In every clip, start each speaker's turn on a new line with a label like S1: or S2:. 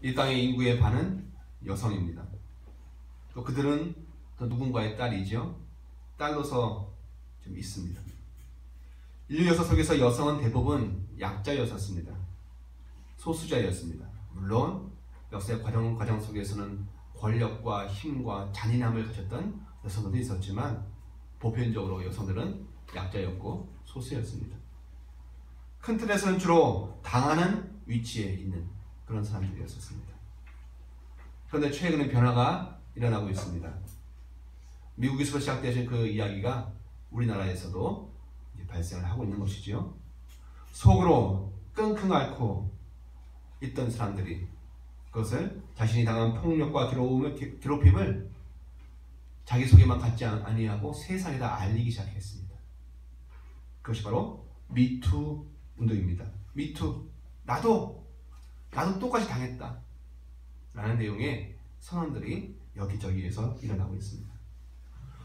S1: 이 땅의 인구의 반은 여성입니다. 또 그들은 또 누군가의 딸이죠. 딸로서 좀 있습니다. 인류 역사 속에서 여성은 대부분 약자였었습니다. 소수자였습니다. 물론 역사의 과정 속에서는 권력과 힘과 잔인함을 가졌던 여성들도 있었지만 보편적으로 여성들은 약자였고 소수였습니다. 큰 틀에서는 주로 당하는 위치에 있는 그런 사람들이었습니다. 그런데 최근에 변화가 일어나고 있습니다. 미국에서 시작되신 그 이야기가 우리나라에서도 이제 발생을 하고 있는 것이죠. 속으로 끙끙 앓고 있던 사람들이 그것을 자신이 당한 폭력과 괴롭힘을 자기 속에만 갖지 아니하고 세상에다 알리기 시작했습니다. 그것이 바로 미투 운동입니다. 미투, 나도 똑같이 당했다 라는 내용의 선언들이 여기저기에서 일어나고 있습니다.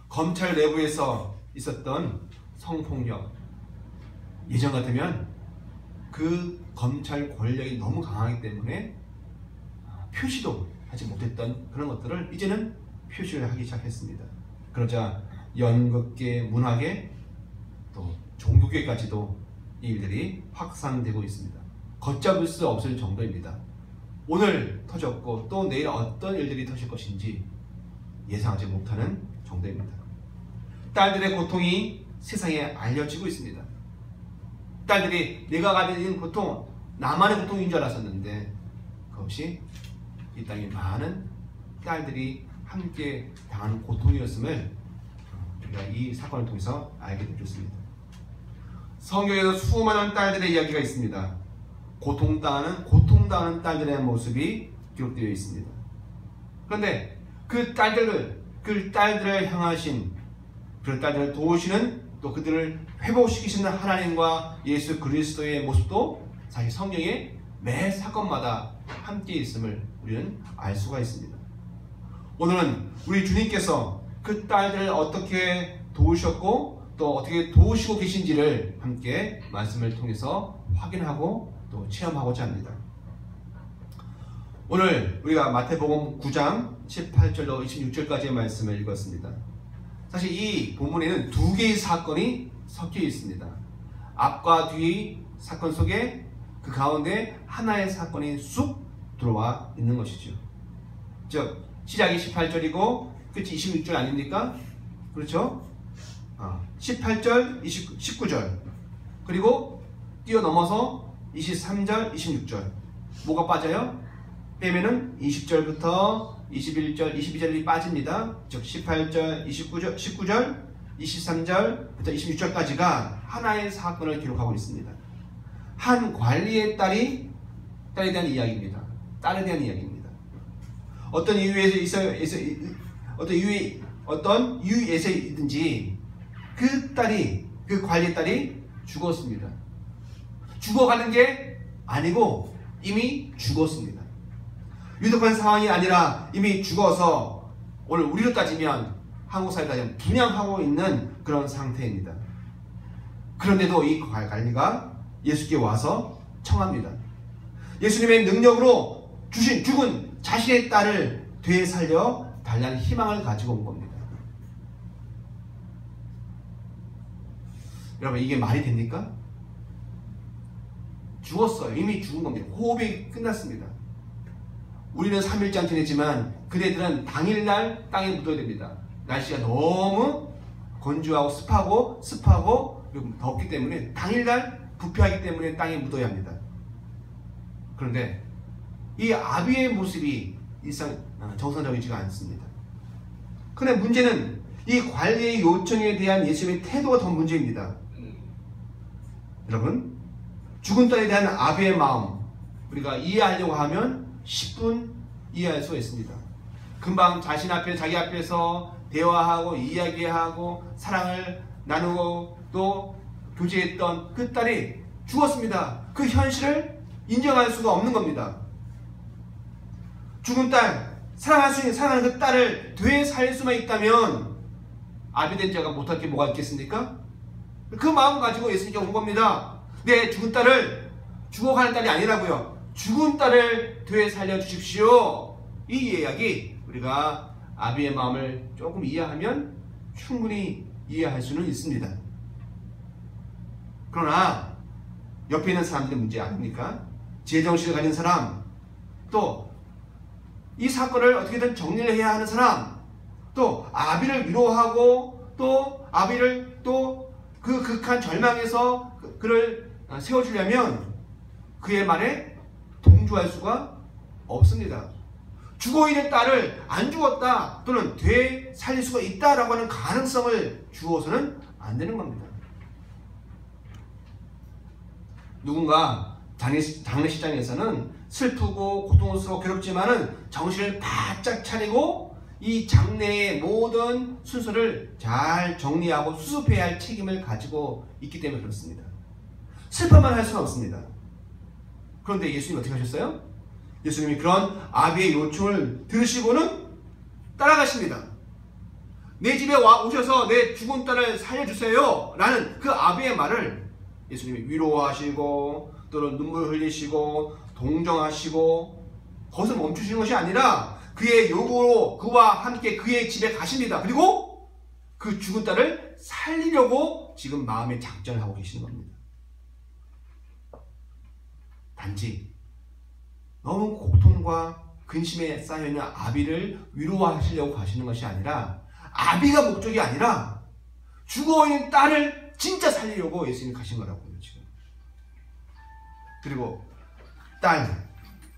S1: 검찰 내부에서 있었던 성폭력, 예전 같으면 그 검찰 권력이 너무 강하기 때문에 표시도 하지 못했던 그런 것들을 이제는 표시를 하기 시작했습니다. 그러자 연극계, 문화계, 또 종교계까지도 이 일들이 확산되고 있습니다. 걷잡을 수 없을 정도입니다. 오늘 터졌고 또 내일 어떤 일들이 터질 것인지 예상하지 못하는 정도입니다. 딸들의 고통이 세상에 알려지고 있습니다. 딸들이 내가 가진 고통, 나만의 고통인 줄 알았었는데 그것이 이 땅의 많은 딸들이 함께 당하는 고통이었음을 우리가 이 사건을 통해서 알게 되었습니다. 성경에도 수많은 딸들의 이야기가 있습니다. 고통당하는 딸들의 모습이 기록되어 있습니다. 그런데 그 딸들을 향하신, 그 딸들을 도우시는, 또 그들을 회복시키시는 하나님과 예수 그리스도의 모습도 사실 성경의 매 사건마다 함께 있음을 우리는 알 수가 있습니다. 오늘은 우리 주님께서 그 딸들을 어떻게 도우셨고 또 어떻게 도우시고 계신지를 함께 말씀을 통해서 확인하고 또 체험하고자 합니다. 오늘 우리가 마태복음 9장 18절로 26절까지의 말씀을 읽었습니다. 사실 이 본문에는 두 개의 사건이 섞여 있습니다. 앞과 뒤 사건 속에 그 가운데 하나의 사건이 쑥 들어와 있는 것이죠. 즉 시작이 18절이고 끝이 26절 아닙니까? 그렇죠? 18절, 19절 그리고 뛰어넘어서 23절, 26절 뭐가 빠져요? 빼면은 20절부터 21절, 22절이 빠집니다. 즉 18절, 19절, 23절부터 26절까지가 하나의 사건을 기록하고 있습니다. 한 관리의 딸에 대한 이야기입니다. 딸에 대한 이야기입니다. 어떤 이유에서든지 그 관리의 딸이 죽었습니다. 죽어가는 게 아니고 이미 죽었습니다. 유독한 상황이 아니라 이미 죽어서 오늘 우리로 따지면 한국 사회로 따지면 분양하고 있는 그런 상태입니다. 그런데도 이 관리가 예수께 와서 청합니다. 예수님의 능력으로 죽은 자신의 딸을 되살려 달라는 희망을 가지고 온 겁니다. 여러분 이게 말이 됩니까? 죽었어요. 이미 죽은 겁니다. 호흡이 끝났습니다. 우리는 3일장 지냈지만 그네들은 당일날 땅에 묻어야 됩니다. 날씨가 너무 건조하고 습하고 덥기 때문에 당일날 부패하기 때문에 땅에 묻어야 합니다. 그런데 이 아비의 모습이 정상적이지가 않습니다. 그런데 문제는 이 관리의 요청에 대한 예수님의 태도가 더 문제입니다. 여러분 죽은 딸에 대한 아비의 마음 우리가 이해하려고 하면 10분 이해할 수 있습니다. 금방 자기 앞에서 대화하고 이야기하고 사랑을 나누고 또 교제했던 그 딸이 죽었습니다. 그 현실을 인정할 수가 없는 겁니다. 죽은 딸, 사랑하는 그 딸을 되살릴 수만 있다면 아비된 자가 못할 게 뭐가 있겠습니까? 그 마음 가지고 예수님께 온 겁니다. 내 죽은 딸을 죽어가는 딸이 아니라고요. 죽은 딸을 되살려 주십시오. 이 이야기 우리가 아비의 마음을 조금 이해하면 충분히 이해할 수는 있습니다. 그러나 옆에 있는 사람들의 문제 아닙니까? 제정신을 가진 사람, 또 이 사건을 어떻게든 정리를 해야 하는 사람, 또 아비를 위로하고 또 아비를 또 그 극한 절망에서 그를 세워주려면 그의 말에 동조할 수가 없습니다. 죽어있는 딸을 안 죽었다 또는 되살릴 수가 있다라고 하는 가능성을 주어서는 안 되는 겁니다. 누군가 장례식장에서는 슬프고 고통스럽고 괴롭지만은 정신을 바짝 차리고 이 장례의 모든 순서를 잘 정리하고 수습해야 할 책임을 가지고 있기 때문에 그렇습니다. 슬퍼만 할 수는 없습니다. 그런데 예수님이 어떻게 하셨어요? 예수님이 그런 아비의 요청을 들으시고는 따라가십니다. 내 집에 오셔서 내 죽은 딸을 살려주세요 라는 그 아비의 말을 예수님이 위로하시고 또는 눈물 흘리시고 동정하시고 거기서 멈추시는 것이 아니라 그의 요구로 그와 함께 그의 집에 가십니다. 그리고 그 죽은 딸을 살리려고 지금 마음의 작전을 하고 계시는 겁니다. 단지 너무 고통과 근심에 쌓여있는 아비를 위로하시려고 하시는 것이 아니라 아비가 목적이 아니라 죽어있는 딸을 진짜 살리려고 예수님이 가신 거라고요. 지금. 그리고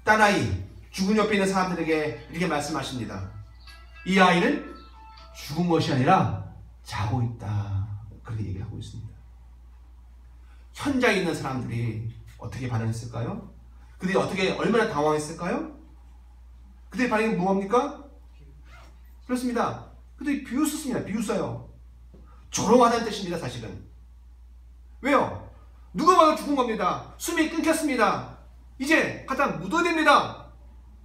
S1: 딸아이 죽은 옆에 있는 사람들에게 이렇게 말씀하십니다. 이 아이는 죽은 것이 아니라 자고 있다. 그렇게 얘기하고 있습니다. 현장에 있는 사람들이 어떻게 반응했을까요? 그들이 얼마나 당황했을까요? 그들의 반응이 무엇입니까? 그렇습니다. 그들이 비웃었습니다. 비웃어요. 조롱하다는 뜻입니다. 사실은. 왜요? 누가 봐도 죽은 겁니다. 숨이 끊겼습니다. 이제 갖다 묻어야 됩니다.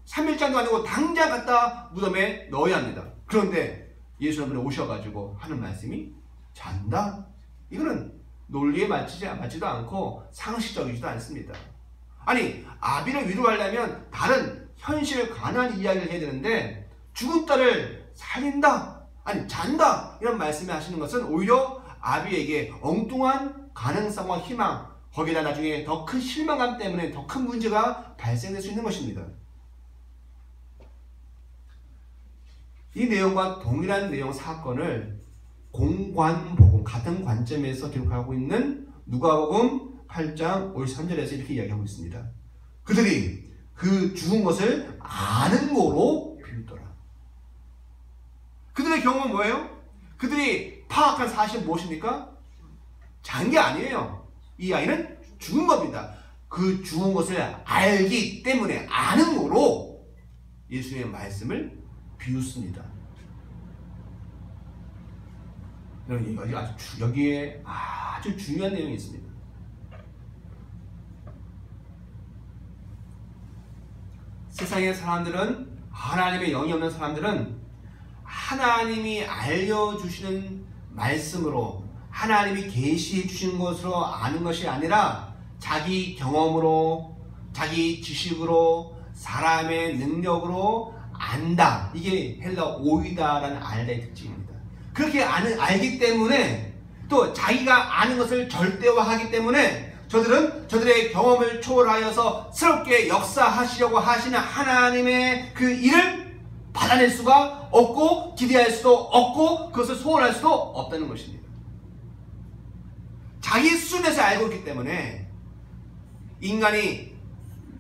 S1: 3일장도 아니고 당장 갖다 무덤에 넣어야 합니다. 그런데 예수님이 오셔가지고 하는 말씀이 잔다? 이거는 논리에 맞지도 않고 상식적이지도 않습니다. 아니 아비를 위로하려면 다른 현실에 관한 이야기를 해야 되는데 죽은 딸을 살린다, 아니 잔다 이런 말씀을 하시는 것은 오히려 아비에게 엉뚱한 가능성과 희망, 거기다 나중에 더 큰 실망감 때문에 더 큰 문제가 발생될 수 있는 것입니다. 이 내용과 동일한 내용 사건을 공관복음 같은 관점에서 기록하고 있는 누가복음 8장 53절에서 이렇게 이야기하고 있습니다. 그들이 그 죽은 것을 아는 거로 비웃더라. 그들의 경험은 뭐예요? 그들이 파악한 사실은 무엇입니까? 잔 게 아니에요. 이 아이는 죽은 겁니다. 그 죽은 것을 알기 때문에 아는 거로 예수님의 말씀을 비웃습니다. 여기에 아주 중요한 내용이 있습니다. 세상의 사람들은, 하나님의 영이 없는 사람들은 하나님이 알려주시는 말씀으로, 하나님이 계시해 주시는 것으로 아는 것이 아니라 자기 경험으로, 자기 지식으로, 사람의 능력으로 안다. 이게 헬라 오이다라는 알다의 특징입니다. 그렇게 알기 때문에 또 자기가 아는 것을 절대화하기 때문에 저들의 경험을 초월하여서 새롭게 역사하시려고 하시는 하나님의 그 일을 받아낼 수가 없고 기대할 수도 없고 그것을 소원할 수도 없다는 것입니다. 자기 수준에서 알고 있기 때문에 인간이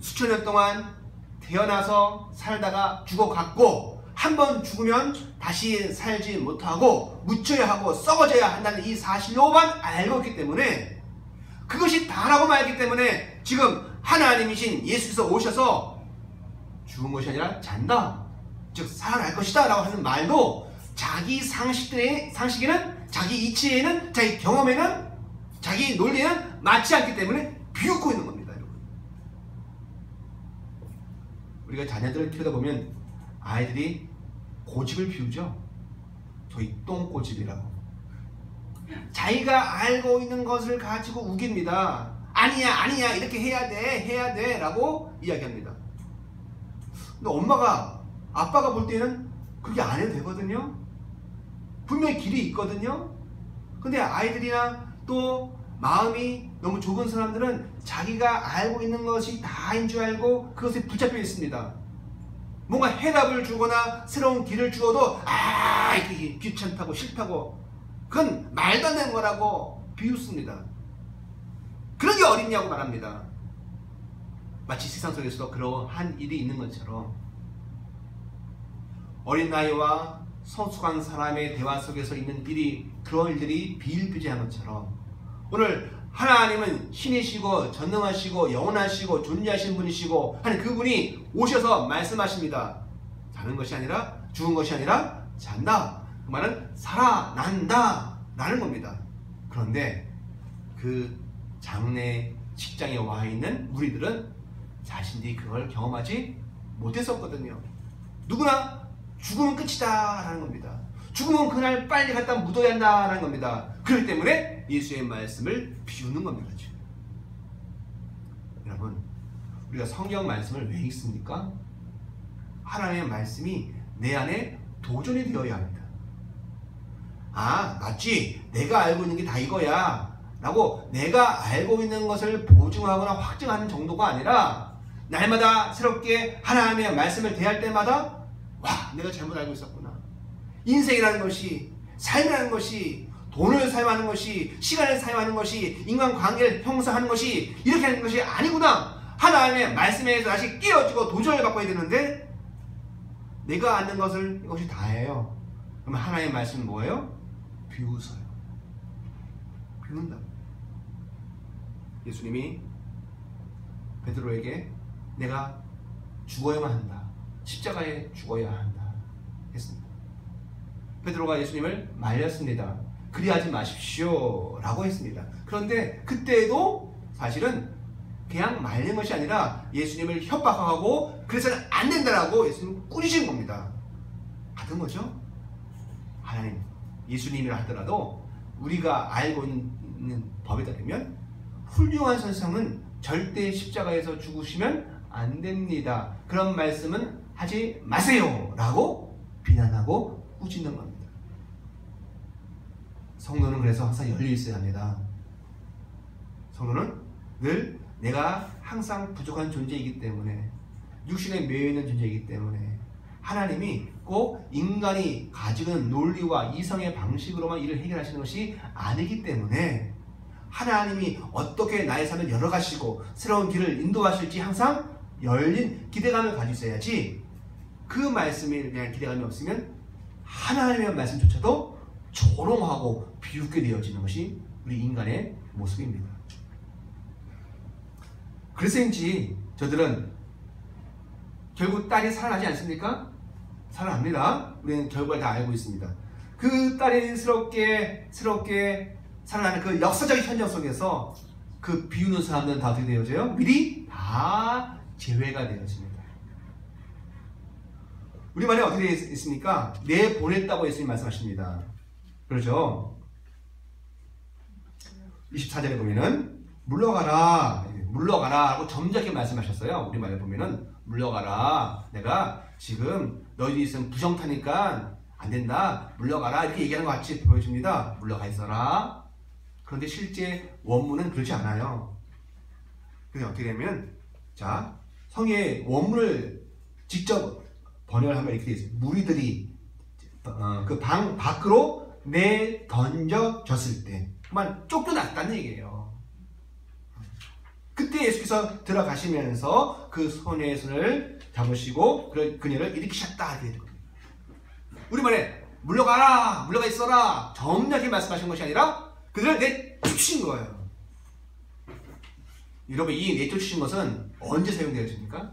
S1: 수천 년 동안 태어나서 살다가 죽어갔고 한 번 죽으면 다시 살지 못하고 묻혀야 하고 썩어져야 한다는 이 사실로만 알고 있기 때문에 그것이 다라고 알기 때문에 지금 하나님이신 예수께서 오셔서 죽은 것이 아니라 잔다, 즉 살아날 것이다 라고 하는 말도 자기 상식에는, 자기 이치에는, 자기 경험에는, 자기 논리에는 맞지 않기 때문에 비웃고 있는 겁니다. 여러분. 우리가 자녀들을 키우다 보면 아이들이 고집을 피우죠. 저희 똥고집이라고. 자기가 알고 있는 것을 가지고 우깁니다. 아니야 이렇게 해야 돼 라고 이야기합니다. 근데 엄마가 아빠가 볼 때는 그렇게 안 해도 되거든요. 분명히 길이 있거든요. 근데 아이들이나 또 마음이 너무 좁은 사람들은 자기가 알고 있는 것이 다인 줄 알고 그것에 붙잡혀 있습니다. 뭔가 해답을 주거나 새로운 길을 주어도 이게 귀찮다고 싫다고 그건 말도 안 되는 거라고 비웃습니다. 그런 게 어딨냐고 말합니다. 마치 세상 속에서도 그러한 일이 있는 것처럼 어린 나이와 성숙한 사람의 대화 속에서 있는 일이 그런 일들이 비일비재한 것처럼 오늘 하나님은 신이시고 전능하시고 영원하시고 존재하신 분이시고 하는 그분이 오셔서 말씀하십니다. 자는 것이 아니라 죽은 것이 아니라 잔다. 그 말은 살아난다 라는 겁니다. 그런데 그 장래 식장에 와 있는 우리들은 자신들이 그걸 경험하지 못했었거든요. 누구나 죽으면 끝이다 라는 겁니다. 죽으면 그날 빨리 갖다 묻어야 한다 라는 겁니다. 그렇기 때문에 예수의 말씀을 비우는 겁니다. 지금. 여러분, 우리가 성경 말씀을 왜 읽습니까? 하나님의 말씀이 내 안에 도전이 되어야 합니다. 맞지, 내가 알고 있는 게 다 이거야 라고 내가 알고 있는 것을 보증하거나 확증하는 정도가 아니라 날마다 새롭게 하나님의 말씀을 대할 때마다 내가 잘못 알고 있었구나. 인생이라는 것이, 삶이라는 것이, 돈을 사용하는 것이, 시간을 사용하는 것이, 인간관계를 형성하는 것이 이렇게 하는 것이 아니구나. 하나님의 말씀에서 다시 깨어지고 도전을 바꿔야 되는데 내가 아는 것을 이것이 다예요. 그러면 하나님의 말씀은 뭐예요? 비웃어요. 비웃는다. 예수님이 베드로에게 내가 죽어야만 한다. 십자가에 죽어야 한다 했습니다. 베드로가 예수님을 말렸습니다. 그리하지 마십시오 라고 했습니다. 그런데 그때도 사실은 그냥 말린 것이 아니라 예수님을 협박하고 그래서는 안 된다라고 예수님을 꾸리신 겁니다. 같은 거죠. 하나님, 예수님이라 하더라도 우리가 알고 있는 법에 따르면 훌륭한 선생은 절대 십자가에서 죽으시면 안 됩니다. 그런 말씀은 하지 마세요 라고 비난하고 꾸짖는 겁니다. 성도는 그래서 항상 열려 있어야 합니다. 성도는 늘 내가 항상 부족한 존재이기 때문에, 육신에 매여있는 존재이기 때문에 하나님이 꼭 인간이 가지고 있는 논리와 이성의 방식으로만 일을 해결하시는 것이 아니기 때문에 하나님이 어떻게 나의 삶을 열어가시고 새로운 길을 인도하실지 항상 열린 기대감을 가지고 있어야지, 그 말씀에 대한 기대감이 없으면 하나님의 말씀조차도 조롱하고 비웃게 되어지는 것이 우리 인간의 모습입니다. 그래서인지 저들은 결국 딸이 살아나지 않습니까? 살아납니다. 우리는 결과를 다 알고 있습니다. 그 딸이 새롭게 살아나는 그 역사적인 현장 속에서 그 비우는 사람들은 다 어떻게 되어져요? 미리 다 제외가 되어집니다. 우리말에 어떻게 되어 있습니까? 내보냈다고 예수님 말씀하십니다. 그렇죠? 24절에 보면은 물러가라 하고 점잖게 말씀하셨어요. 우리말에 보면은 물러가라, 내가 지금 너희들이 있으면 부정타니까 안 된다, 물러가라 이렇게 얘기하는 것 같이 보여집니다. 물러가 있어라. 그런데 실제 원문은 그렇지 않아요. 그래서 어떻게 되면, 자, 성의 원문을 직접 번역을 하면 이렇게 되어 있어요. 무리들이 그 방 밖으로 내던져졌을 때, 그만 쫓겨났다는 얘기예요. 그때 예수께서 들어가시면서 그 소녀의 손을 잡으시고 그녀를 일으키셨다 이렇게 되거든요. 우리말에 물러가라, 물러가 있어라 점잖게 말씀하신 것이 아니라 그들을 내쫓으신 거예요. 여러분, 이 내쫓으신 것은 언제 사용되어집니까?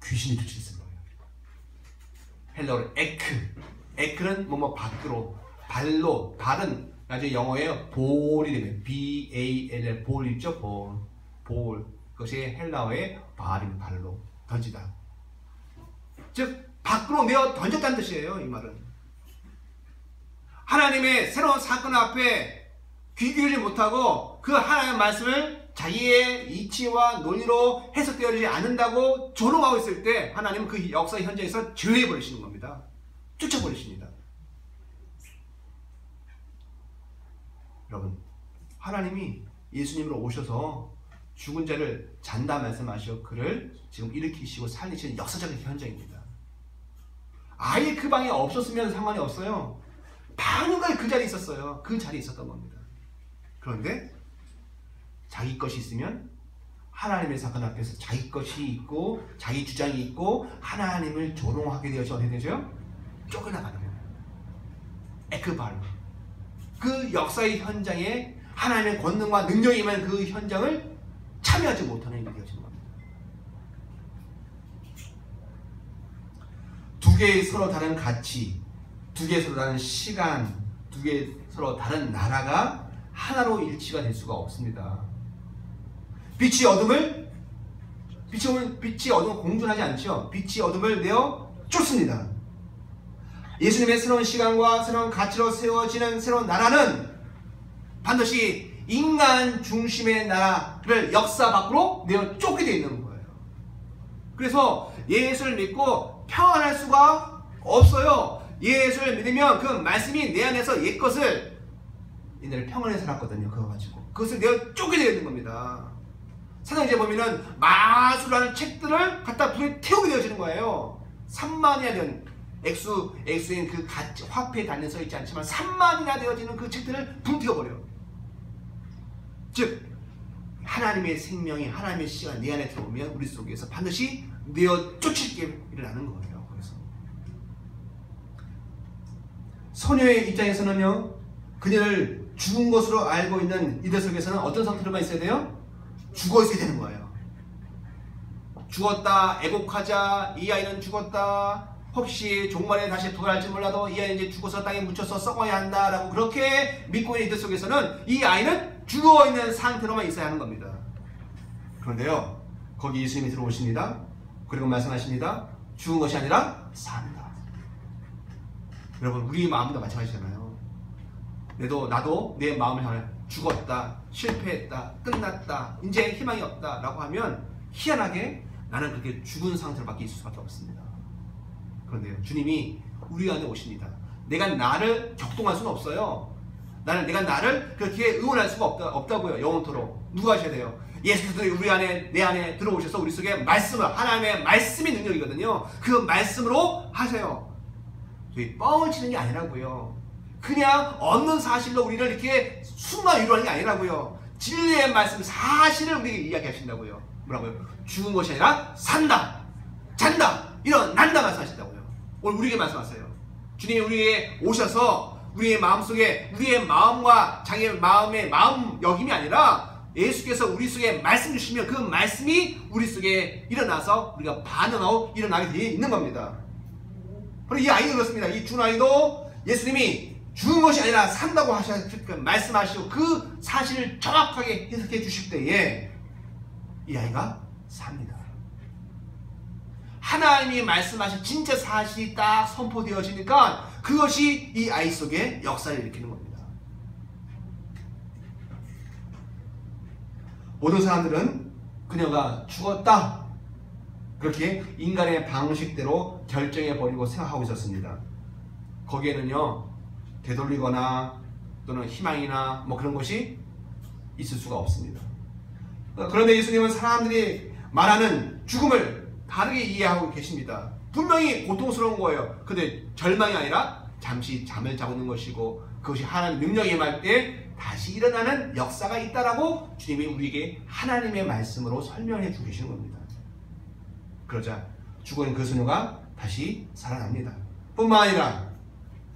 S1: 귀신이 쫓으신 거예요. 헬라어로 에크는 뭐뭐 밖으로, 발로, 발은 나중에 영어에 볼이 되면 B-A-L-L, 볼 있죠? 볼. 그것이 헬라어의 발로 던지다. 즉 밖으로 내어 던졌다는 뜻이에요. 이 말은 하나님의 새로운 사건 앞에 귀 기울이지 못하고 그 하나님의 말씀을 자기의 이치와 논리로 해석되어지지 않는다고 조롱하고 있을 때 하나님은 그 역사 현장에서 제외해버리시는 겁니다. 쫓아버리십니다. 여러분, 하나님이 예수님으로 오셔서 죽은 자를 잔다 말씀하시고 그를 지금 일으키시고 살리시는 역사적인 현장입니다. 아예 그 방에 없었으면 상관이 없어요. 반응을 그 자리에 있었어요. 그 자리에 있었던 겁니다. 그런데 자기 것이 있으면 하나님의 사건 앞에서 자기 것이 있고 자기 주장이 있고 하나님을 조롱하게 되어서 어떻게 되죠? 쫓겨나가는 거예요. 에크바르. 그 역사의 현장에 하나님의 권능과 능력이 임한 그 현장을 참여하지 못하는 일이 되어지는 겁니다. 두 개의 서로 다른 가치, 두 개의 서로 다른 시간, 두 개의 서로 다른 나라가 하나로 일치가 될 수가 없습니다. 빛이 어둠을 공존하지 않죠. 빛이 어둠을 내어 쫓습니다. 예수님의 새로운 시간과 새로운 가치로 세워지는 새로운 나라는 반드시 인간 중심의 나라를 역사 밖으로 내어 쫓게 되어 있는 거예요. 그래서 예수를 믿고 평안할 수가 없어요. 예수를 믿으면 그 말씀이 내 안에서 옛것을 옛날에 평안에 살았거든요. 그거 가지고 그것을 내어 쫓게 되어 있는 겁니다. 사도행전에 보면은 마수라는 책들을 갖다 불에 태우게 되어지는 거예요. 3만이나 되는 액수인 그 화폐에 달려 서 있지 않지만 3만이나 되어지는 그 책들을 불태워버려요. 즉 하나님의 생명이 하나님의 시간 내 안에 들어오면 우리 속에서 반드시 내어 쫓을 게 일어나는 거예요. 그래서 소녀의 입장에서는요, 그녀를 죽은 것으로 알고 있는 이들 속에서는 어떤 상태로만 있어야 돼요? 죽어 있어야 되는 거예요. 죽었다, 애곡하자, 이 아이는 죽었다, 혹시 종말에 다시 돌아갈지 몰라도 이 아이는 이제 죽어서 땅에 묻혀서 썩어야 한다라고 그렇게 믿고 있는 이들 속에서는 이 아이는 죽어있는 상태로만 있어야 하는 겁니다. 그런데요, 거기 예수님이 들어오십니다. 그리고 말씀하십니다. 죽은 것이 아니라 산다. 여러분, 우리 마음도 마찬가지잖아요. 나도 내 마음을 향해 죽었다, 실패했다, 끝났다, 이제 희망이 없다 라고 하면 희한하게 나는 그렇게 죽은 상태로 밖에 있을 수밖에 없습니다. 그런데요, 주님이 우리 안에 오십니다. 내가 나를 격동할 수는 없어요. 내가 나를 그렇게 의원할 수가 없다고요. 영원토록. 누가 하셔야 돼요? 예수께서 우리 안에, 내 안에 들어오셔서 우리 속에 말씀을, 하나님의 말씀이 능력이거든요. 그 말씀으로 하세요. 저희 뻥을 치는 게 아니라고요. 그냥 얻는 사실로 우리를 이렇게 순간 위로하는 게 아니라고요. 진리의 말씀, 사실을 우리에게 이야기하신다고요. 뭐라고요? 죽은 것이 아니라 산다, 잔다, 일어난다 말씀하신다고요. 오늘 우리에게 말씀하세요. 주님이 우리에게 오셔서 우리의 마음속에 우리의 마음과 자기의 마음의 마음 여김이 아니라 예수께서 우리 속에 말씀 주시면 그 말씀이 우리 속에 일어나서 우리가 반응하고 일어나게 되어 있는 겁니다. 바로 이 아이도 그렇습니다. 이 준 아이도 예수님이 죽은 것이 아니라 산다고 말씀하시고 그 사실을 정확하게 해석해 주실 때에 이 아이가 삽니다. 하나님이 말씀하신 진짜 사실이 딱 선포되어지니까 그것이 이 아이 속에 역사를 일으키는 겁니다. 모든 사람들은 그녀가 죽었다, 그렇게 인간의 방식대로 결정해버리고 생각하고 있었습니다. 거기에는요, 되돌리거나 또는 희망이나 뭐 그런 것이 있을 수가 없습니다. 그런데 예수님은 사람들이 말하는 죽음을 다르게 이해하고 계십니다. 분명히 고통스러운 거예요. 근데 절망이 아니라 잠시 잠을 자고 있는 것이고 그것이 하나님의 능력이 임할 때 다시 일어나는 역사가 있다라고 주님이 우리에게 하나님의 말씀으로 설명해 주고 계시는 겁니다. 그러자 죽어있는 그 소녀가 다시 살아납니다. 뿐만 아니라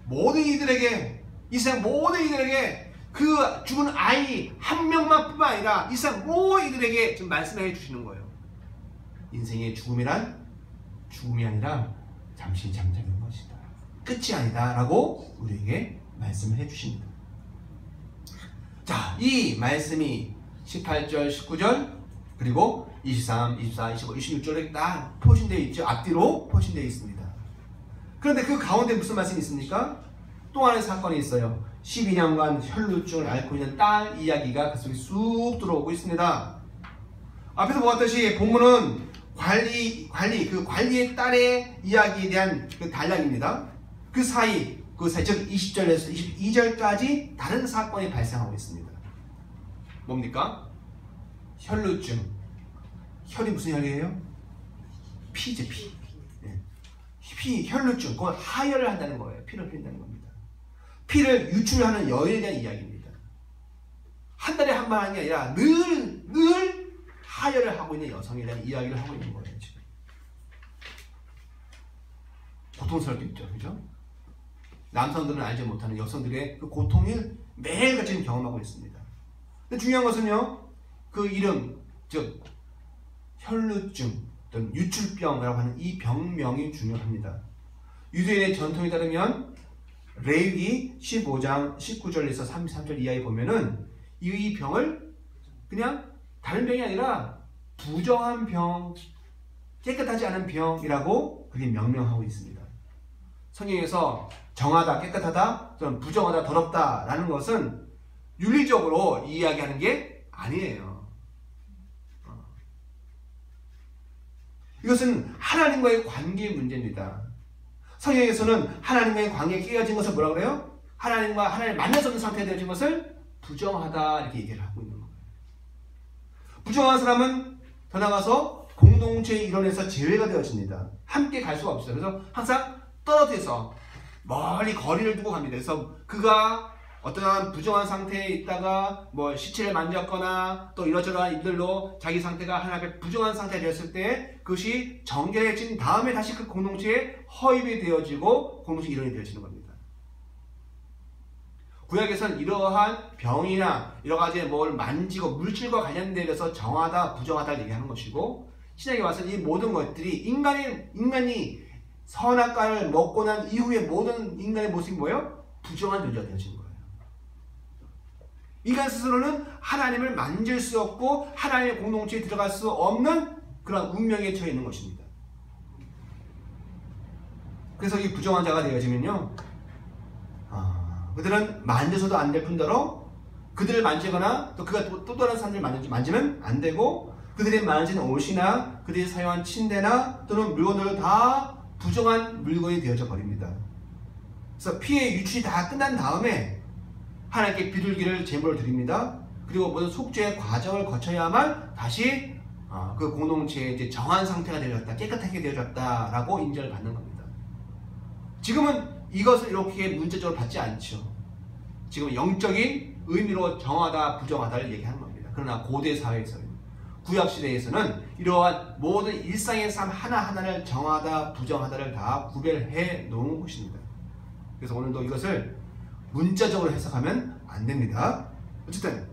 S1: 모든 이들에게, 이 세상 모든 이들에게, 그 죽은 아이 한 명만 뿐만 아니라 이 세상 모든 이들에게 지금 말씀해 주시는 거예요. 인생의 죽음이란 죽음이 아니라 잠시 잠자는 것이다, 끝이 아니다 라고 우리에게 말씀을 해 주십니다. 자, 이 말씀이 18절, 19절 그리고 23, 24, 25, 26절에 딱 포진되어 있죠. 앞뒤로 포진되어 있습니다. 그런데 그 가운데 무슨 말씀이 있습니까? 또 하나의 사건이 있어요. 12년간 혈루증을 앓고 있는 딸 이야기가 그 속에 쑥 들어오고 있습니다. 앞에서 보았듯이 본문은 관리의 딸의 이야기에 대한 그 단락입니다. 그 사이 즉 20절에서 22절까지 다른 사건이 발생하고 있습니다. 뭡니까? 혈루증. 혈이 무슨 혈이에요? 피지, 피. 혈루증. 그건 하혈을 한다는 거예요. 피를 흘린다는 겁니다. 피를 유출하는 여인에 대한 이야기입니다. 한 달에 한 번 하는 게 아니라 늘 하혈을 하고 있는 여성에 대한 이야기를 하고 있는 거예요. 지금. 고통스럽게 있죠. 그죠? 남성들은 알지 못하는 여성들의 그 고통을 매일같이 경험하고 있습니다. 근데 중요한 것은요, 그 이름, 즉 혈루증 또는 유출병이라고 하는 이 병명이 중요합니다. 유대인의 전통에 따르면 레위기 15장 19절에서 33절 이하에 보면은 이 병을 그냥 다른 병이 아니라 부정한 병, 깨끗하지 않은 병이라고 그렇게 명명하고 있습니다. 성경에서 정하다, 깨끗하다, 또는 부정하다, 더럽다 라는 것은 윤리적으로 이야기하는 게 아니에요. 이것은 하나님과의 관계의 문제입니다. 성경에서는 하나님과의 관계가 깨어진 것을 뭐라 그래요? 하나님과 하나님 만날 수 없는 상태에 되어진 것을 부정하다 이렇게 얘기를 하고 있는 거예요. 부정한 사람은 더 나가서 공동체의 일원에서 제외가 되어집니다. 함께 갈 수가 없어요. 그래서 항상 떨어져서 멀리 거리를 두고 갑니다. 그래서 그가 어떠한 부정한 상태에 있다가 뭐 시체를 만졌거나 또 이러저러한 일들로 자기 상태가 하나님의 부정한 상태가 되었을 때 그것이 정결해진 다음에 다시 그 공동체에 허입이 되어지고 공동체 일원이 되어지는 겁니다. 구약에서는 이러한 병이나 여러 가지 뭘 만지고 물질과 관련되어서 정하다, 부정하다를 얘기하는 것이고, 신약에 와서 이 모든 것들이 인간이 선악과를 먹고 난 이후에 모든 인간의 모습이 뭐예요? 부정한 존재가 되어지는 거예요. 인간 스스로는 하나님을 만질 수 없고 하나님의 공동체에 들어갈 수 없는 그런 운명에 처해 있는 것입니다. 그래서 이 부정한 자가 되어지면요, 그들은 만져서도 안 될 뿐더러 그들을 만지거나 또 그가 또 다른 사람들을 만지면 안 되고, 그들이 만진 옷이나 그들이 사용한 침대나 또는 물건들도 다 부정한 물건이 되어져 버립니다. 그래서 피의 유출이 다 끝난 다음에 하나님께 비둘기를 제물로 드립니다. 그리고 모든 속죄의 과정을 거쳐야만 다시 그 공동체의 이제 정한 상태가 되어졌다, 깨끗하게 되어졌다라고 인정을 받는 겁니다. 지금은 이것을 이렇게 문자적으로 받지 않죠. 지금 영적인 의미로 정하다, 부정하다를 얘기하는 겁니다. 그러나 고대 사회에서는, 구약 시대에서는 이러한 모든 일상의 삶 하나하나를 정하다, 부정하다를 다 구별해 놓은 것입니다. 그래서 오늘도 이것을 문자적으로 해석하면 안 됩니다. 어쨌든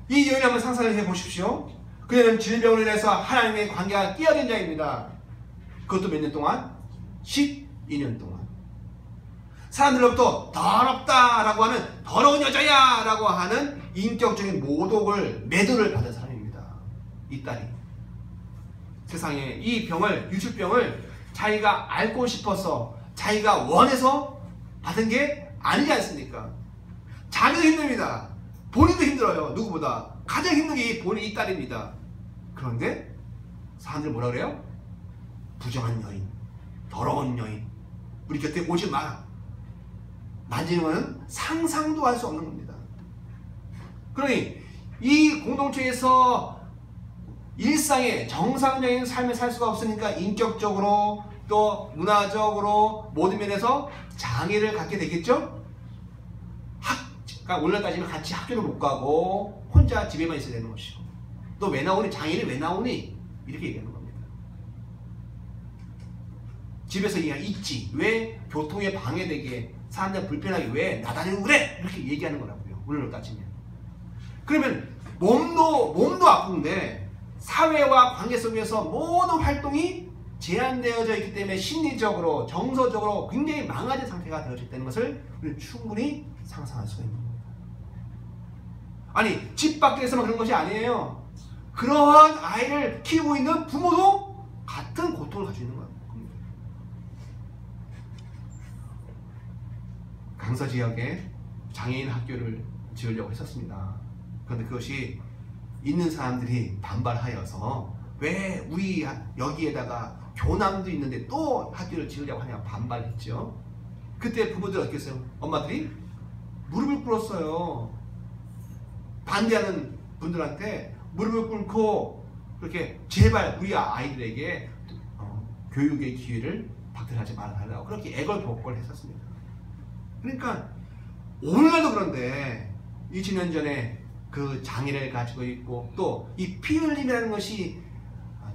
S1: 이 여인을 한번 상상을 해 보십시오. 그녀는 질병으로 인해서 하나님의 관계가 깨어진 자입니다. 그것도 몇 년 동안? 12년 동안. 사람들로부터 더럽다라고 하는, 더러운 여자야 라고 하는 인격적인 모독을, 매도를 받은 사람입니다. 이 딸이 세상에 이 병을, 유출병을 자기가 앓고 싶어서, 자기가 원해서 받은 게 아니지 않습니까? 자기도 힘듭니다. 본인도 힘들어요. 누구보다 가장 힘든 게 이 딸입니다. 그런데 사람들 뭐라 그래요? 부정한 여인, 더러운 여인, 우리 곁에 오지 마라. 만지는 것은 상상도 할 수 없는 겁니다. 그러니 이 공동체에서 일상의 정상적인 삶을 살 수가 없으니까 인격적으로 또 문화적으로 모든 면에서 장애를 갖게 되겠죠? 그러니까 오늘까지는 같이 학교를 못 가고 혼자 집에만 있어야 되는 것이고, 너 왜 나오니? 장애인이 왜 나오니? 이렇게 얘기하는 겁니다. 집에서 그냥 있지, 왜 교통에 방해되게, 사람들 불편하게 왜 나다니고 그래? 이렇게 얘기하는 거라고요. 오늘로 따지면. 그러면 몸도 아픈데 사회와 관계 속에서 모든 활동이 제한되어져 있기 때문에 심리적으로, 정서적으로 굉장히 망가진 상태가 되어져 있다는 것을 우리는 충분히 상상할 수가 있는 겁니다. 아니, 집 밖에서만 그런 것이 아니에요. 그러한 아이를 키우고 있는 부모도 같은 고통을 가지고 있는 겁니다. 강서 지역에 장애인 학교를 지으려고 했었습니다. 그런데 그것이 있는 사람들이 반발하여서 왜 우리 여기에다가 교남도 있는데 또 학교를 지으려고 하냐 반발했죠. 그때 부모들 어떻게 했어요? 엄마들이 무릎을 꿇었어요. 반대하는 분들한테 무릎을 꿇고 그렇게 제발 우리 아이들에게 교육의 기회를 박탈하지 말아달라고 그렇게 애걸복걸 했었습니다. 그러니까 오늘날도 그런데 20년 전에 그 장애를 가지고 있고 또 이 피 흘림이라는 것이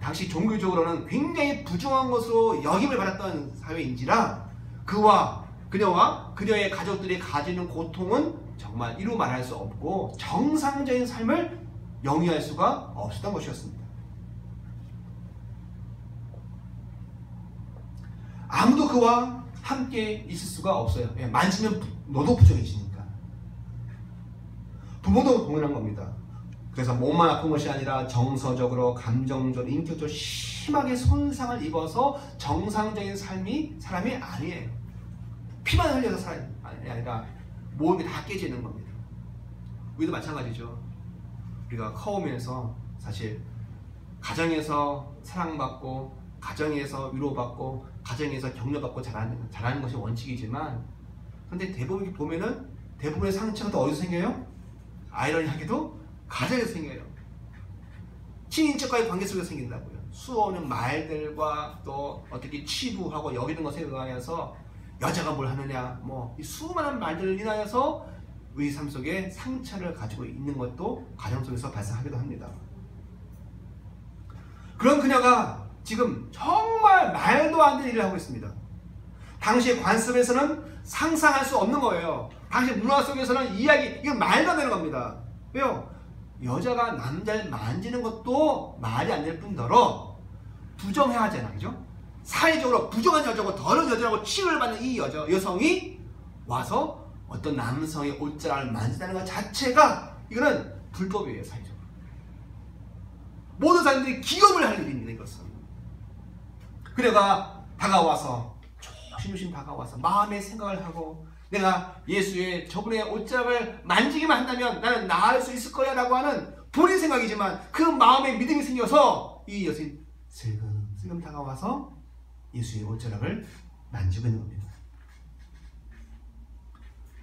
S1: 당시 종교적으로는 굉장히 부정한 것으로 역임을 받았던 사회인지라 그녀와 그녀의 가족들이 가지는 고통은 정말 이루 말할 수 없고 정상적인 삶을 영위할 수가 없었던 것이었습니다. 아무도 그와 함께 있을 수가 없어요. 만지면 너도 부정해지니까. 부모도 동일한 겁니다. 그래서 몸만 아픈 것이 아니라 정서적으로, 감정적으로, 인격적으로 심하게 손상을 입어서 정상적인 사람이 아니에요. 피만 흘려서 사람이 아니라 몸이 다 깨지는 겁니다. 우리도 마찬가지죠. 우리가 커오면서 사실 가정에서 사랑받고 가정에서 위로받고 가정에서 격려받고 자라는 것이 원칙이지만 근데 대부분 보면은 대부분의 상처가 또 어디서 생겨요? 아이러니하게도 가정에서 생겨요. 친인척과의 관계 속에서 생긴다고요. 수많은 말들과 또 어떻게 치부하고 여기는 것에 의하여서 여자가 뭘 하느냐 이 수많은 말들을 인하여서 우리 삶 속에 상처를 가지고 있는 것도 가정 속에서 발생하기도 합니다. 그런 그녀가 지금 정말 말도 안 되는 일을 하고 있습니다. 당시의 관습에서는 상상할 수 없는 거예요. 당시 문화 속에서는 이건 말도 안 되는 겁니다. 왜요? 여자가 남자를 만지는 것도 말이 안 될 뿐더러 부정해야 하잖아요. 그죠? 사회적으로 부정한 여자고 더러운 여자라고 취급을 받는 이 여성이 와서 어떤 남성의 옷자락을 만진다는 것 자체가 이거는 불법이에요. 사회적으로. 모든 사람들이 기겁을 할 일입니다. 이것은. 그녀가 다가와서 조심조심 다가와서 마음의 생각을 하고 내가 예수의 저분의 옷자락을 만지기만 한다면 나는 나을 수 있을 거야 라고 하는 본인 생각이지만 그 마음에 믿음이 생겨서 이 여성이 슬금 다가와서 예수의 옷자락을 만지고 있는 겁니다.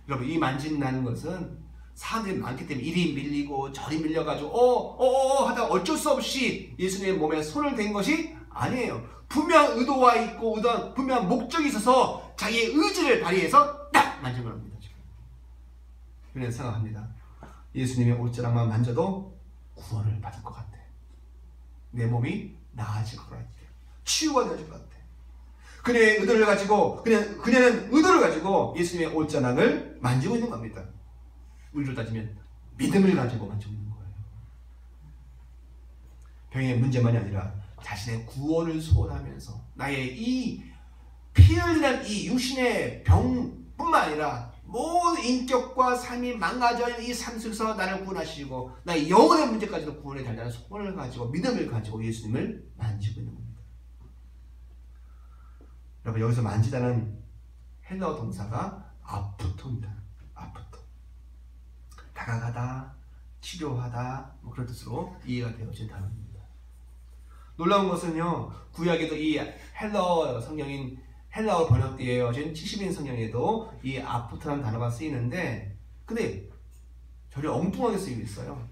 S1: 여러분 이 만진다는 것은 사람들이 많기 때문에 이리 밀리고 저리 밀려가지고 하다가 어쩔 수 없이 예수님의 몸에 손을 댄 것이 아니에요. 분명 의도가 있고 분명 목적이 있어서 자기의 의지를 발휘해서 딱 만진 겁니다. 그래서 생각합니다. 예수님의 옷자락만 만져도 구원을 받을 것 같아. 내 몸이 나아질 것 같아. 치유가 되어질 것 같아. 그녀의 의도를 가지고 그녀는 의도를 가지고 예수님의 옷자락을 만지고 있는 겁니다. 우리로 따지면 믿음을 가지고 만지고 있는 거예요. 병의 문제만이 아니라 자신의 구원을 소원하면서 나의 이 피 흘리는 이 육신의 병뿐만 아니라 모든 인격과 삶이 망가져 있는 이 삶 속에서 나를 구원하시고 나의 영혼의 문제까지도 구원해 달라는 소원을 가지고 믿음을 가지고 예수님을 만지고 있는 겁니다. 여러분 여기서 만지다는 헬라어 동사가 아프토입니다. 아프토. 다가가다, 치료하다 그런 뜻으로 이해가 되어진 단어입니다. 놀라운 것은요. 구약에도 이 헬라어 성경인 헬라어 번역되어진 70인 성경에도 이 아프토라는 단어가 쓰이는데 근데 전혀 엉뚱하게 쓰이고 있어요.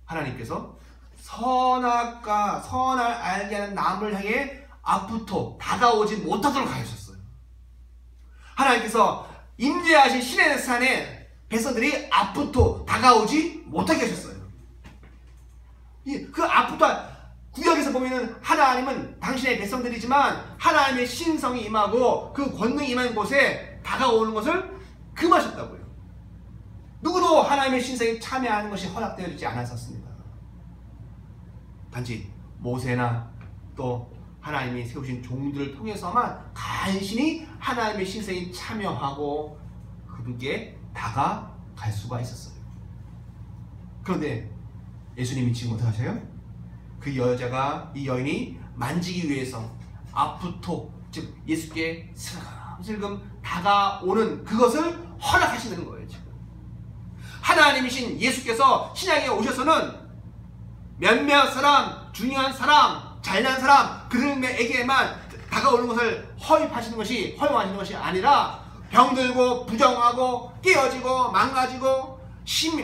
S1: 하나님께서 선악과 선을 알게 하는 남을 향해 아프토 다가오지 못하도록 하셨어요. 하나님께서 임재하신 시내 산에 백성들이 아프토 다가오지 못하게 하셨어요. 그 아프토 구약에서 보면은 하나님은 당신의 백성들이지만 하나님의 신성이 임하고 그 권능이 임한 곳에 다가오는 것을 금하셨다고요. 누구도 하나님의 신성에 참여하는 것이 허락되어지지 않았었습니다. 단지 모세나 또 하나님이 세우신 종들을 통해서만 간신히 하나님의 신성에 참여하고 그분께 다가갈 수가 있었어요. 그런데 예수님이 지금 어떻게 하셔요? 그 여자가 이 여인이 만지기 위해서 아프토 즉 예수께 슬금 다가오는 그것을 허락하신다는 거예요. 지금 하나님이신 예수께서 신약에 오셔서는 몇몇 사람, 중요한 사람, 잘난 사람 그들에게만 다가오는 것을 허용하시는 것이 아니라 병들고 부정하고 깨어지고 망가지고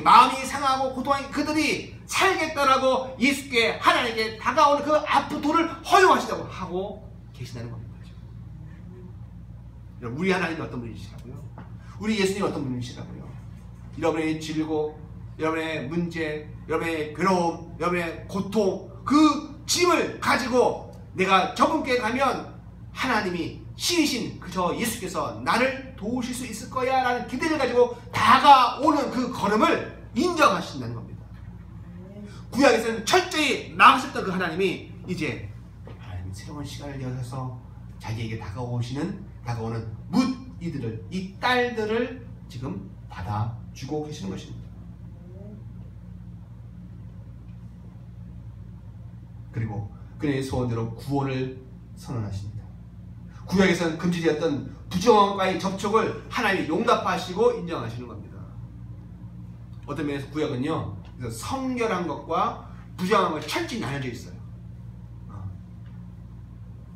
S1: 마음이 상하고 고통하는 그들이 살겠다라고 예수께 하나님께 다가오는 그 아프토를 허용하시다고 하고 계신다는 겁니다. 우리 하나님은 어떤 분이시라고요? 우리 예수님은 어떤 분이시라고요? 여러분의 질고, 여러분의 문제, 여러분의 괴로움, 여러분의 고통, 그 짐을 가지고 내가 저분께 가면 하나님이 신이신 그저 예수께서 나를 도우실 수 있을 거야 라는 기대를 가지고 다가오는 그 걸음을 인정하신다는 겁니다. 구약에서는 철저히 나가셨던 그 하나님이 이제 하나님이 새로운 시간을 여셔서 자기에게 다가오는 이들을, 이 딸들을 지금 받아주고 계시는 것입니다. 그리고 그의 소원대로 구원을 선언하십니다. 구약에서는 금지되었던 부정과의 접촉을 하나님이 용납하시고 인정하시는 겁니다. 어떤 면에서 구약은요, 그래서 성결한 것과 부정한 것이 철저히 나눠져 있어요.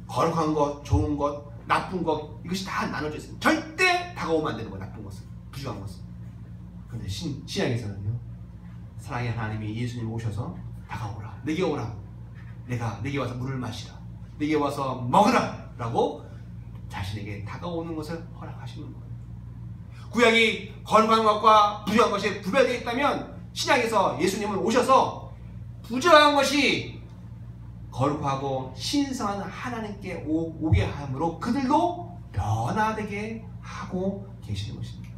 S1: 거룩한 것, 좋은 것, 나쁜 것, 이것이 다 나눠져 있어요. 절대 다가오면 안 되는 거예요. 나쁜 것은, 부정한 것은. 그런데 신약에서는요, 사랑의 하나님이 예수님 오셔서 다가오라, 내게 오라, 내게 와서 물을 마시라, 내게 와서 먹으라 라고 자신에게 다가오는 것을 허락하시는 거예요. 구약이 거룩한 것과 부정한 것이 구별되어 있다면 신약에서 예수님은 오셔서 부정한 것이 거룩하고 신성한 하나님께 오게 함으로 그들도 변화되게 하고 계시는 것입니다.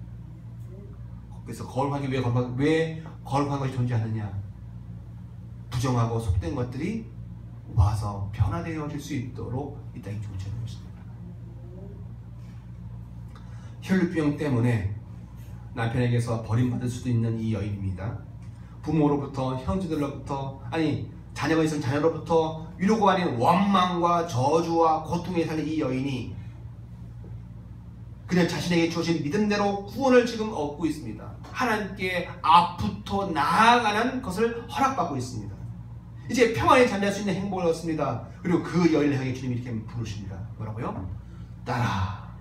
S1: 그래서 거룩한 게 왜 거룩한 것이 존재하느냐? 부정하고 속된 것들이 와서 변화되어질 수 있도록 이 땅에 존재하는 것입니다. 혈류병 때문에 남편에게서 버림받을 수도 있는 이 여인입니다. 부모로부터, 형제들로부터, 자녀가 있으면 자녀로부터 위로가 아닌 원망과 저주와 고통에 살린 이 여인이 그냥 자신에게 주어진 믿음대로 구원을 지금 얻고 있습니다. 하나님께 앞부터 나아가는 것을 허락받고 있습니다. 이제 평안히 잠잘 수 있는 행복을 얻습니다. 그리고 그 여인을 향해 주님이 이렇게 부르십니다. 뭐라고요? 딸아,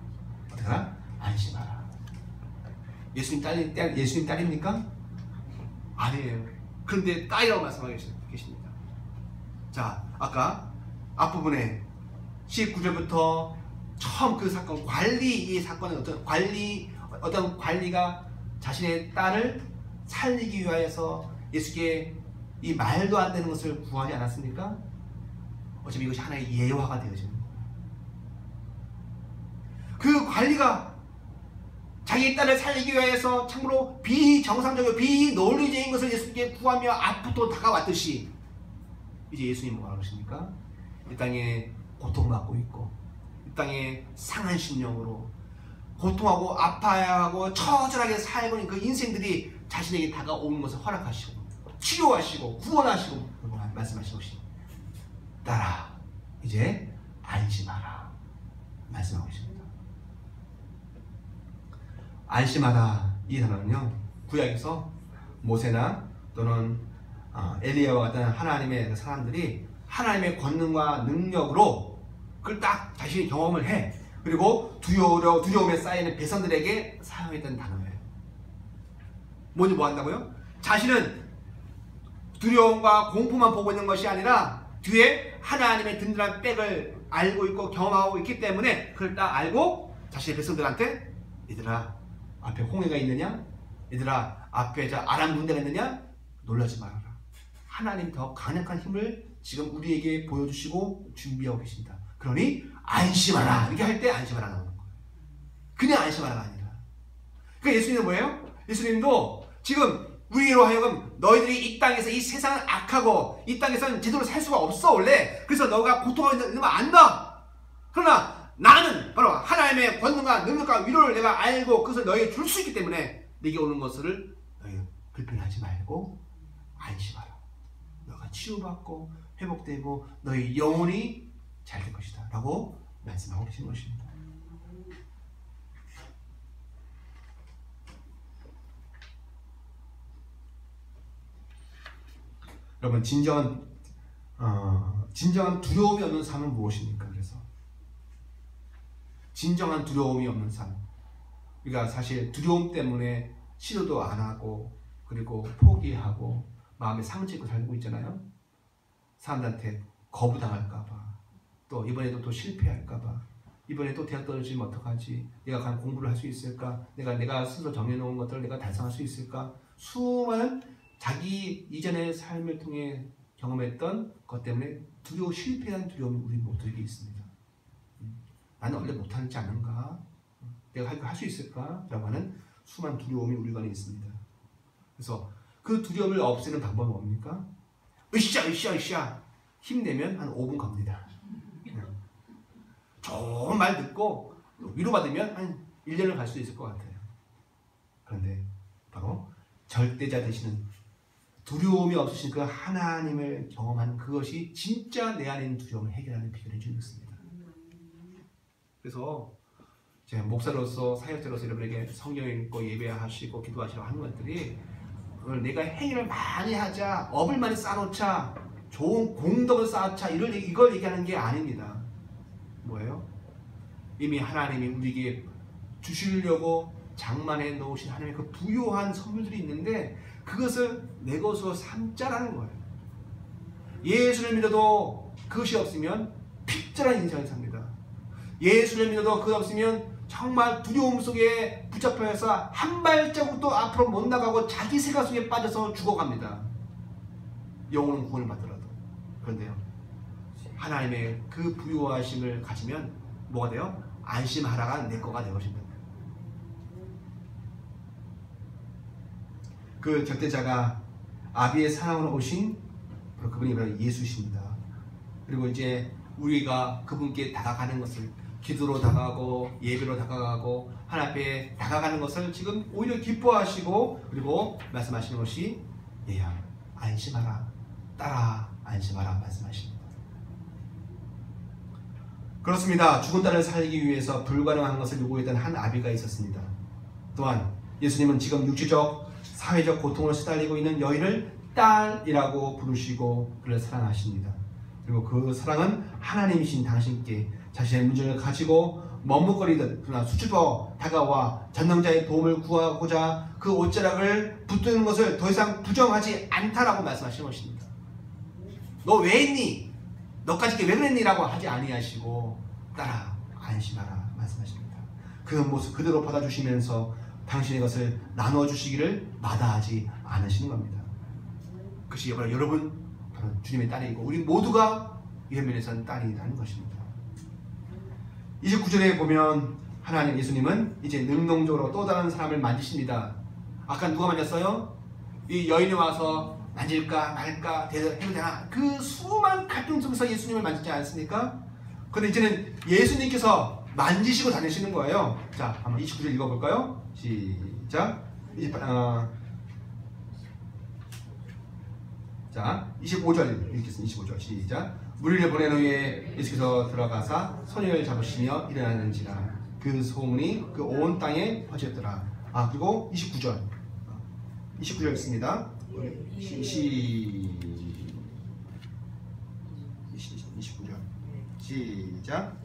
S1: 어떻게 하나? 안심하라. 예수님 딸입니까? 아니에요. 그런데 딸이라고 말씀하고 계십니다. 자, 아까 앞부분에 19절부터 처음 그 사건, 이 사건은 어떤 관리가 자신의 딸을 살리기 위하여서 예수께 이 말도 안 되는 것을 구하지 않았습니까? 어차피 이것이 하나의 예화가 되어지는 거예요. 그 관리가 자기 딸을 살리기 위해서 참으로 비정상적이고 비논리적인 것을 예수님께 구하며 앞부터 다가왔듯이 이제 예수님은 뭐라 그러십니까? 이 땅에 고통받고 있고 이 땅에 상한 심령으로 고통하고 아파하고 처절하게 살고 있는 그 인생들이 자신에게 다가오는 것을 허락하시고 치료하시고 구원하시고 말씀하신 것이 딸아, 이제 안심하라 말씀하고 계십니다. 안심하라, 이 단어는요, 구약에서 모세나 또는 엘리야와 같은 하나님의 사람들이 하나님의 권능과 능력으로 그걸 딱 자신이 경험을 해. 그리고 두려움에 쌓이는 백성들에게 사용했던 단어예요. 뭐니 뭐 한다고요? 자신은 두려움과 공포만 보고 있는 것이 아니라 뒤에 하나님의 든든한 백을 알고 있고 경험하고 있기 때문에 그걸 딱 알고 자신의 백성들한테 얘들아, 앞에 홍해가 있느냐? 얘들아, 앞에 저 아람 군대가 있느냐? 놀라지 말아라. 하나님이 더 강력한 힘을 지금 우리에게 보여주시고 준비하고 계십니다. 그러니 안심하라. 이렇게 할 때 안심하라 나오는 거예요. 그냥 안심하라가 아니라. 그러니까 예수님은 뭐예요? 예수님도 지금 우리로 하여금 너희들이 이 땅에서 이 세상은 악하고 이 땅에서는 제대로 살 수가 없어 원래. 그래서 너가 고통하고 있는 거 안다. 그러나 나는 바로 하나님의 권능과 능력과 위로를 내가 알고 그것을 너희에게 줄 수 있기 때문에 내게 오는 것을 너희 불편하지 말고 안심하라. 너가 치유받고 회복되고 너희 영혼이 잘 될 것이다 라고 말씀하고 계신 것입니다. 여러분 진정한 두려움이 없는 삶은 무엇입니까? 그래서 진정한 두려움이 없는 삶. 우리가 사실 두려움 때문에 시도도 안 하고 그리고 포기하고 마음에 상처 입고 살고 있잖아요. 사람들한테 거부당할까봐, 또 이번에도 또 실패할까봐, 이번에 또 대학 떨어지면 어떡하지? 내가 과연 공부를 할 수 있을까? 내가 스스로 정해놓은 것들을 내가 달성할 수 있을까? 수많은 자기 이전의 삶을 통해 경험했던 것 때문에 실패한 두려움이 우리 모두에게 있습니다. 나는 원래 못하지 않은가? 내가 할 수 있을까? 라고 하는 수많은 두려움이 우리 안에 있습니다. 그래서 그 두려움을 없애는 방법은 뭡니까? 으쌰 힘내면 한 5분 갑니다. 좋은 말 듣고 위로받으면 한 1년을 갈 수도 있을 것 같아요. 그런데 바로 절대자 되시는, 두려움이 없으신 그 하나님을 경험하는 그것이 진짜 내 안에 있는 두려움을 해결하는 비결인 줄 믿습니다. 그래서 제가 목사로서, 사역자로서 여러분에게 성경 읽고 예배하시고 기도하시고 하는 것들이 내가 행위를 많이 하자, 업을 많이 쌓아놓자, 좋은 공덕을 쌓자, 이걸 얘기하는 게 아닙니다. 뭐예요? 이미 하나님이 우리에게 주시려고 장만해 놓으신 하나님의 그 부요한 선물들이 있는데 그것을 내 것으로 삼자라는 거예요. 예수를 믿어도 그것이 없으면 핍절한 인생을 삽니다. 예수를 믿어도 그것 없으면 정말 두려움 속에 붙잡혀서 한 발자국도 앞으로 못 나가고 자기 생각 속에 빠져서 죽어갑니다. 영혼은 구원을 받더라도. 그런데요, 하나님의 그 부요하심을 가지면 뭐가 돼요? 안심하라가 내 거가 되어진다. 그 절대자가 아비의 사랑으로 오신 그분이 바로 예수십니다. 그리고 이제 우리가 그분께 다가가는 것을, 기도로 다가가고 예배로 다가가고 하나님 앞에 다가가는 것을 지금 오히려 기뻐하시고, 그리고 말씀하시는 것이 얘야 안심하라, 따라 안심하라 말씀하십니다. 그렇습니다. 죽은 딸을 살리기 위해서 불가능한 것을 요구했던 한 아비가 있었습니다. 또한 예수님은 지금 육체적 사회적 고통으로 시달리고 있는 여인을 딸이라고 부르시고 그를 사랑하십니다. 그리고 그 사랑은 하나님이신 당신께 자신의 문제를 가지고 머뭇거리듯 그러나 수줍어 다가와 전능자의 도움을 구하고자 그 옷자락을 붙드는 것을 더 이상 부정하지 않다라고 말씀하시는 것입니다. 너 왜 했니? 너까지 왜 그랬니? 라고 하지 아니하시고 따라 안심하라 말씀하십니다. 그 모습 그대로 받아주시면서 당신의 것을 나눠주시기를 마다하지 않으시는 겁니다. 그것이 바로 여러분, 바로 주님의 딸이고 우리 모두가 이런 면에서는 딸이라는 것입니다. 29절에 보면 하나님 예수님은 이제 능동적으로 또 다른 사람을 만지십니다. 아까 누가 만졌어요? 이 여인이 와서 만질까 말까 해도 되나? 그 수많은 갈등 속에서 예수님을 만지지 않습니까? 그런데 이제는 예수님께서 만지시고 다니시는 거예요. 자, 한번 29절 읽어볼까요? 시작. 자, 25절 읽겠습니다. 25절 시작. 무리를 보낸 후에 예수께서 들어가사 소녀를 잡으시며 일어나는지라 그 소문이 그 온 땅에 퍼졌더라. 그리고 29절 있습니다. 29절 시작.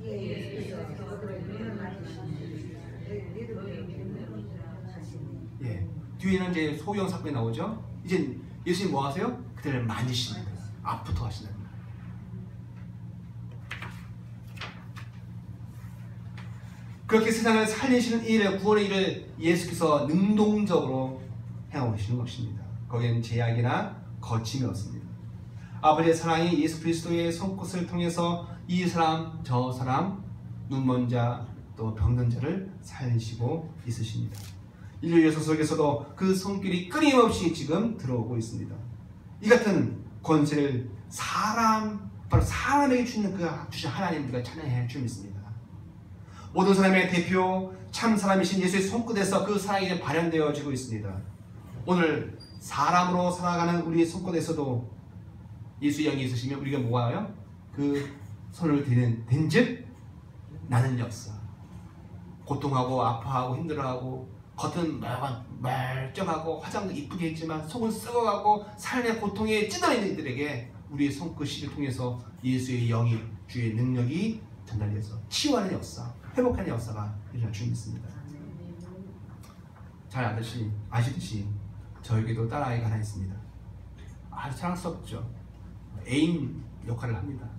S1: 예, 뒤에는 이제 소형 사건이 나오죠. 이제 예수님 뭐 하세요? 그들을 만지십니다. 앞부터 하시는. 그렇게 세상을 살리시는 일을, 구원의 일을 예수께서 능동적으로 행하시는 것입니다. 거기에는 제약이나 거침이 없습니다. 아버지의 사랑이 예수 그리스도의 손끝을 통해서 이 사람 저 사람, 눈먼 자 또 병든 자를 살리시고 있으십니다. 인류 역사 속에서도 그 손길이 끊임없이 지금 들어오고 있습니다. 이 같은 권세를 바로 사람에게 주신 하나님 우리가 찬양해야 할 줄 믿습니다. 모든 사람의 대표 참 사람이신 예수의 손끝에서 그 사랑이 발현되어지고 있습니다. 오늘 사람으로 살아가는 우리의 손끝에서도 예수의 영이 있으시면 우리가 뭐가요? 그 손을 댄즉 나는 역사. 고통하고 아파하고 힘들어하고 겉은 멀쩡하고 화장도 이쁘게 했지만 속은 썩어가고 삶의 고통에 찌들어있는 이들에게 우리의 손끝을 통해서 예수의 영이 주의 능력이 전달돼서 치유하는 역사, 회복하는 역사가 일어날 줄 믿습니다. 잘 아시듯이 저에게도 딸아이가 하나 있습니다. 아주 사랑스럽죠. 애인 역할을 합니다.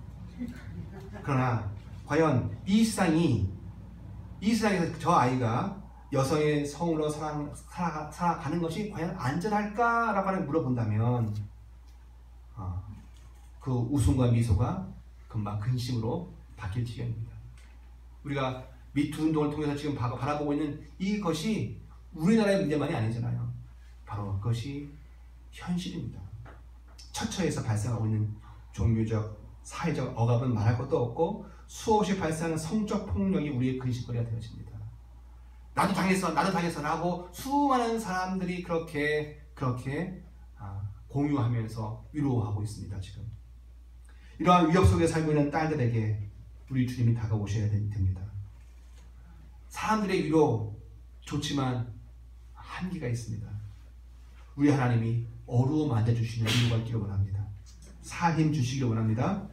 S1: 그러나 과연 이 세상에서 저 아이가 여성의 성으로 살아가는 것이 과연 안전할까라고 하는 물어본다면 그 웃음과 미소가 금방 근심으로 바뀔 지경입니다. 우리가 미투 운동을 통해서 지금 바라보고 있는 이것이 우리나라의 문제만이 아니잖아요. 바로 그것이 현실입니다. 처처에서 발생하고 있는 종교적, 사회적 억압은 말할 것도 없고 수없이 발생하는 성적 폭력이 우리의 근심거리가 되어집니다. 나도 당했어라고 수많은 사람들이 그렇게 공유하면서 위로하고 있습니다. 지금 이러한 위협 속에 살고 있는 딸들에게 우리 주님이 다가오셔야 됩니다. 사람들의 위로 좋지만 한계가 있습니다. 우리 하나님이 어루어 만져주시는 위로가 있기를 원합니다. 살힘 주시기를 원합니다.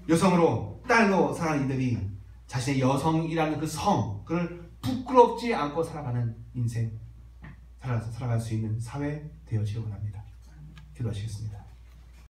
S1: 여성으로 딸로 살아가는 이들이 자신의 여성이라는 그 성, 그걸 부끄럽지 않고 살아가는 인생, 살아갈 수 있는 사회 되어지길 원합니다. 기도하시겠습니다.